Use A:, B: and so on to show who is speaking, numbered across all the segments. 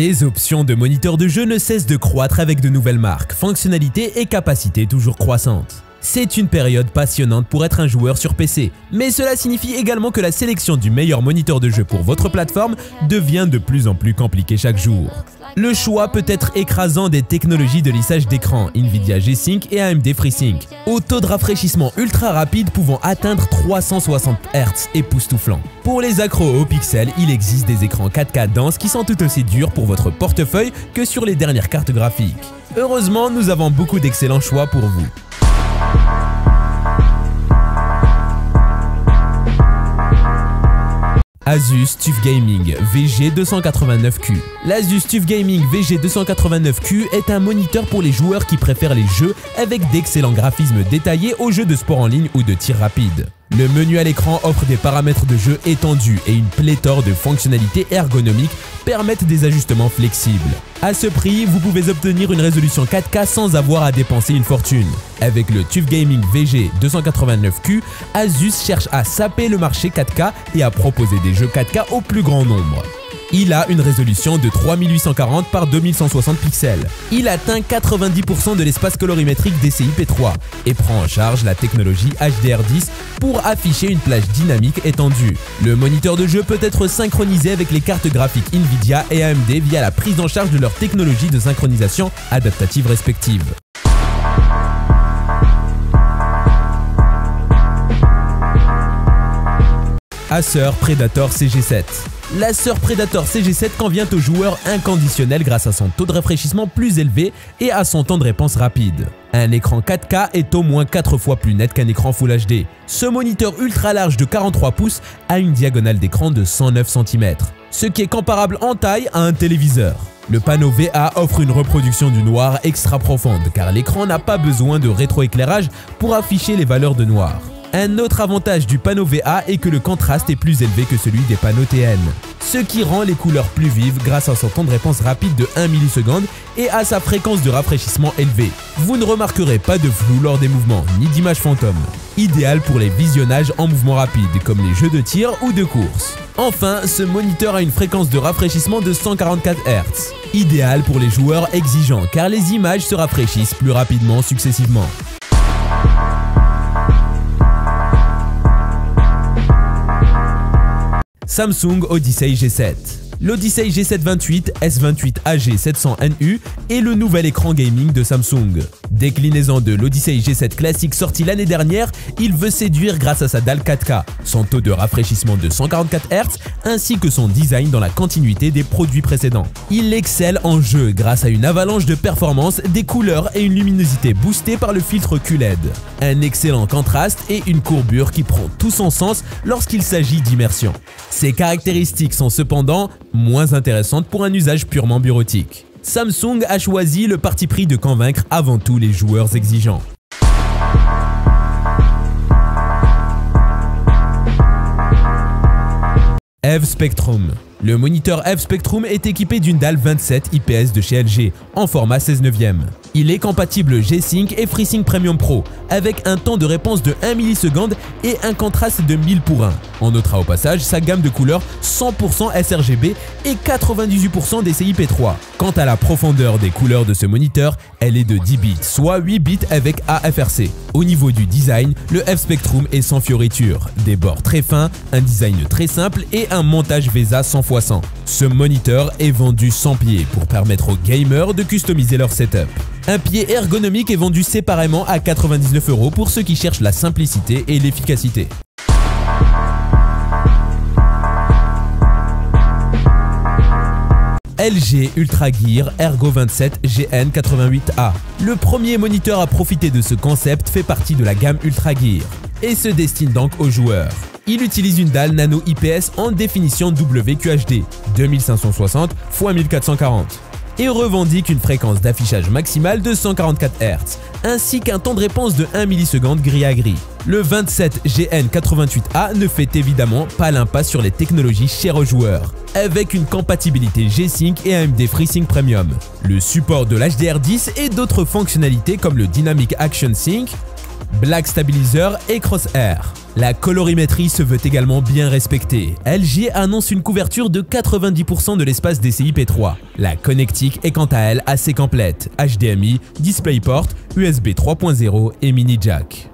A: Les options de moniteurs de jeu ne cessent de croître avec de nouvelles marques, fonctionnalités et capacités toujours croissantes. C'est une période passionnante pour être un joueur sur PC, mais cela signifie également que la sélection du meilleur moniteur de jeu pour votre plateforme devient de plus en plus compliquée chaque jour. Le choix peut être écrasant des technologies de lissage d'écran Nvidia G-Sync et AMD FreeSync, au taux de rafraîchissement ultra rapide pouvant atteindre 360 Hz époustouflant. Pour les accros aux pixels, il existe des écrans 4K denses qui sont tout aussi durs pour votre portefeuille que sur les dernières cartes graphiques. Heureusement, nous avons beaucoup d'excellents choix pour vous. Asus TUF Gaming VG289Q. L'Asus TUF Gaming VG289Q est un moniteur pour les joueurs qui préfèrent les jeux avec d'excellents graphismes détaillés aux jeux de sport en ligne ou de tir rapide. Le menu à l'écran offre des paramètres de jeu étendus et une pléthore de fonctionnalités ergonomiques permettent des ajustements flexibles. À ce prix, vous pouvez obtenir une résolution 4K sans avoir à dépenser une fortune. Avec le TUF Gaming VG289Q, Asus cherche à saper le marché 4K et à proposer des jeux 4K au plus grand nombre. Il a une résolution de 3840 par 2160 pixels. Il atteint 90% de l'espace colorimétrique DCI-P3 et prend en charge la technologie HDR10 pour afficher une plage dynamique étendue. Le moniteur de jeu peut être synchronisé avec les cartes graphiques Nvidia et AMD via la prise en charge de leurs technologies de synchronisation adaptative respectives. Acer Predator CG7. L'Acer Predator CG7 convient aux joueurs inconditionnels grâce à son taux de rafraîchissement plus élevé et à son temps de réponse rapide. Un écran 4K est au moins 4 fois plus net qu'un écran Full HD. Ce moniteur ultra large de 43 pouces a une diagonale d'écran de 109 cm, ce qui est comparable en taille à un téléviseur. Le panneau VA offre une reproduction du noir extra profonde car l'écran n'a pas besoin de rétroéclairage pour afficher les valeurs de noir. Un autre avantage du panneau VA est que le contraste est plus élevé que celui des panneaux TN, ce qui rend les couleurs plus vives grâce à son temps de réponse rapide de 1 ms et à sa fréquence de rafraîchissement élevée. Vous ne remarquerez pas de flou lors des mouvements, ni d'image fantôme. Idéal pour les visionnages en mouvement rapide, comme les jeux de tir ou de course. Enfin, ce moniteur a une fréquence de rafraîchissement de 144 Hz. Idéal pour les joueurs exigeants, car les images se rafraîchissent plus rapidement successivement. Samsung Odyssey G7. L'Odyssey G728 S28AG700NU est le nouvel écran gaming de Samsung. Déclinaison de l'Odyssey G7 classique sorti l'année dernière, il veut séduire grâce à sa dalle 4K, son taux de rafraîchissement de 144 Hz ainsi que son design dans la continuité des produits précédents. Il excelle en jeu grâce à une avalanche de performance, des couleurs et une luminosité boostée par le filtre QLED. Un excellent contraste et une courbure qui prend tout son sens lorsqu'il s'agit d'immersion. Ces caractéristiques sont cependant moins intéressantes pour un usage purement bureautique. Samsung a choisi le parti pris de convaincre avant tout les joueurs exigeants. EVE Spectrum. Le moniteur EVE Spectrum est équipé d'une dalle 27 IPS de chez LG en format 16/9. Il est compatible G-Sync et FreeSync Premium Pro avec un temps de réponse de 1 ms et un contraste de 1000:1. On notera au passage sa gamme de couleurs 100% sRGB et 98% DCI-P3. Quant à la profondeur des couleurs de ce moniteur, elle est de 10 bits, soit 8 bits avec AFRC. Au niveau du design, le EVE Spectrum est sans fioritures, des bords très fins, un design très simple et un montage VESA 100x100. Ce moniteur est vendu sans pied pour permettre aux gamers de customiser leur setup. Un pied ergonomique est vendu séparément à 99 € pour ceux qui cherchent la simplicité et l'efficacité. LG UltraGear Ergo 27 GN88A. Le premier moniteur à profiter de ce concept fait partie de la gamme UltraGear et se destine donc aux joueurs. Il utilise une dalle nano IPS en définition WQHD 2560 x 1440 et revendique une fréquence d'affichage maximale de 144 Hz ainsi qu'un temps de réponse de 1 ms gris à gris. Le 27 GN88A ne fait évidemment pas l'impasse sur les technologies chères aux joueurs, avec une compatibilité G-Sync et AMD FreeSync Premium, le support de l'HDR10 et d'autres fonctionnalités comme le Dynamic Action Sync, Black Stabilizer et Crosshair. La colorimétrie se veut également bien respectée. LG annonce une couverture de 90% de l'espace DCI-P3. La connectique est quant à elle assez complète, HDMI, DisplayPort, USB 3.0 et mini jack.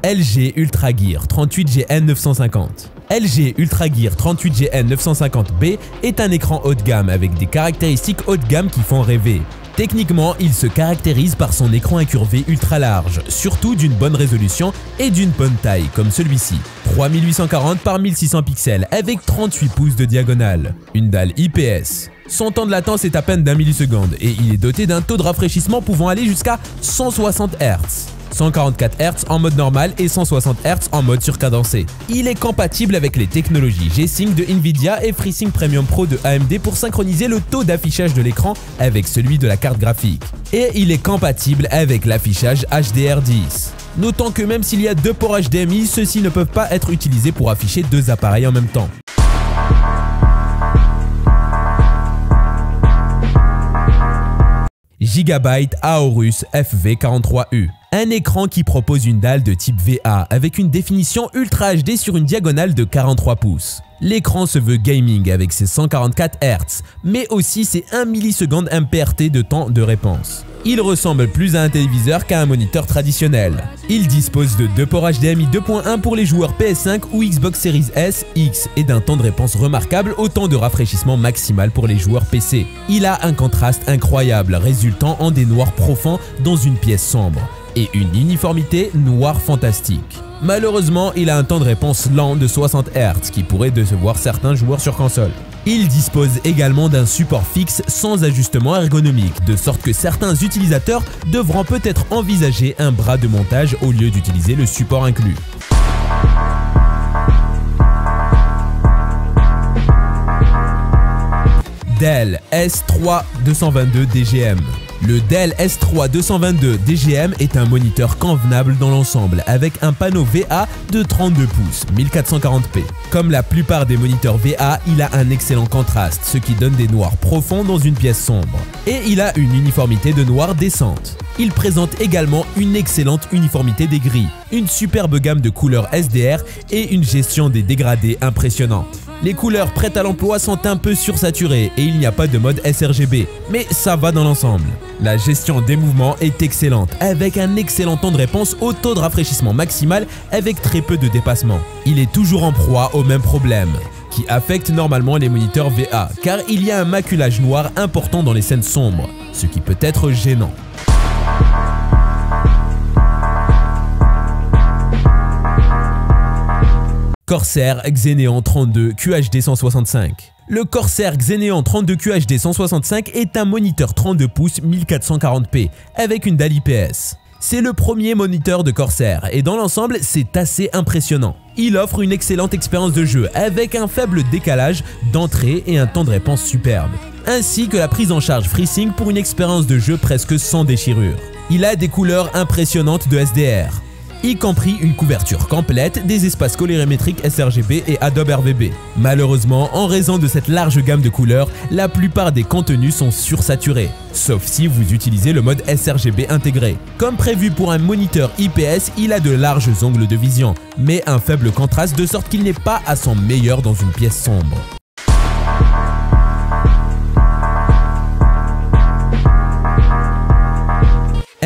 A: LG UltraGear 38GN950. LG UltraGear 38GN950B est un écran haut de gamme avec des caractéristiques haut de gamme qui font rêver. Techniquement, il se caractérise par son écran incurvé ultra large, surtout d'une bonne résolution et d'une bonne taille comme celui-ci. 3840 par 1600 pixels avec 38 pouces de diagonale. Une dalle IPS. Son temps de latence est à peine d'1 milliseconde et il est doté d'un taux de rafraîchissement pouvant aller jusqu'à 160 Hz. 144 Hz en mode normal et 160 Hz en mode surcadencé. Il est compatible avec les technologies G-Sync de Nvidia et FreeSync Premium Pro de AMD pour synchroniser le taux d'affichage de l'écran avec celui de la carte graphique. Et il est compatible avec l'affichage HDR10. Notons que même s'il y a deux ports HDMI, ceux-ci ne peuvent pas être utilisés pour afficher deux appareils en même temps. Gigabyte Aorus FV43U. Un écran qui propose une dalle de type VA avec une définition Ultra HD sur une diagonale de 43 pouces. L'écran se veut gaming avec ses 144 Hz, mais aussi ses 1 milliseconde MPRT de temps de réponse. Il ressemble plus à un téléviseur qu'à un moniteur traditionnel. Il dispose de deux ports HDMI 2.1 pour les joueurs PS5 ou Xbox Series S, X et d'un temps de réponse remarquable au temps de rafraîchissement maximal pour les joueurs PC. Il a un contraste incroyable résultant en des noirs profonds dans une pièce sombre et une uniformité noire fantastique. Malheureusement, il a un temps de réponse lent de 60 Hz qui pourrait décevoir certains joueurs sur console. Il dispose également d'un support fixe sans ajustement ergonomique, de sorte que certains utilisateurs devront peut-être envisager un bras de montage au lieu d'utiliser le support inclus. Dell S3-222 DGM. Le Dell S3-222 DGM est un moniteur convenable dans l'ensemble avec un panneau VA de 32 pouces 1440p. Comme la plupart des moniteurs VA, il a un excellent contraste, ce qui donne des noirs profonds dans une pièce sombre. Et il a une uniformité de noir décente. Il présente également une excellente uniformité des gris, une superbe gamme de couleurs SDR et une gestion des dégradés impressionnante. Les couleurs prêtes à l'emploi sont un peu sursaturées et il n'y a pas de mode sRGB, mais ça va dans l'ensemble. La gestion des mouvements est excellente, avec un excellent temps de réponse au taux de rafraîchissement maximal avec très peu de dépassement. Il est toujours en proie au même problème, qui affecte normalement les moniteurs VA, car il y a un maculage noir important dans les scènes sombres, ce qui peut être gênant. Corsair Xeneon 32 QHD 165. Le Corsair Xeneon 32 QHD 165 est un moniteur 32 pouces 1440p avec une dalle IPS. C'est le premier moniteur de Corsair et dans l'ensemble, c'est assez impressionnant. Il offre une excellente expérience de jeu avec un faible décalage d'entrée et un temps de réponse superbe, ainsi que la prise en charge FreeSync pour une expérience de jeu presque sans déchirure. Il a des couleurs impressionnantes de SDR, y compris une couverture complète, des espaces colorimétriques sRGB et Adobe RVB. Malheureusement, en raison de cette large gamme de couleurs, la plupart des contenus sont sursaturés, sauf si vous utilisez le mode sRGB intégré. Comme prévu pour un moniteur IPS, il a de larges angles de vision, mais un faible contraste de sorte qu'il n'est pas à son meilleur dans une pièce sombre.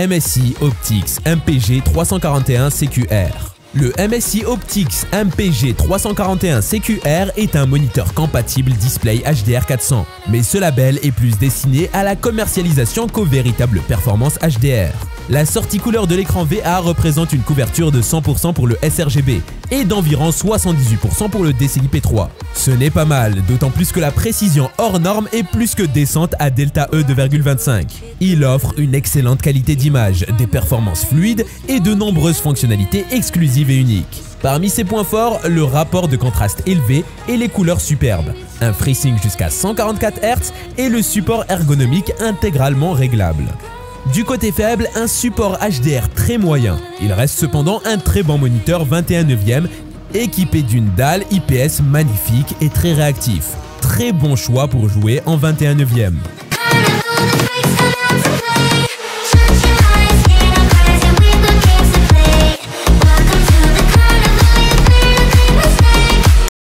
A: MSI Optix MPG 341 CQR. Le MSI Optix MPG 341 CQR est un moniteur compatible display HDR 400, mais ce label est plus destiné à la commercialisation qu'aux véritables performances HDR. La sortie couleur de l'écran VA représente une couverture de 100% pour le sRGB et d'environ 78% pour le DCI-P3. Ce n'est pas mal, d'autant plus que la précision hors norme est plus que décente à delta E 2,25. Il offre une excellente qualité d'image, des performances fluides et de nombreuses fonctionnalités exclusives et uniques. Parmi ses points forts, le rapport de contraste élevé et les couleurs superbes, un FreeSync jusqu'à 144 Hz et le support ergonomique intégralement réglable. Du côté faible, un support HDR très moyen. Il reste cependant un très bon moniteur 21/9 équipé d'une dalle IPS magnifique et très réactif. Très bon choix pour jouer en 21/9.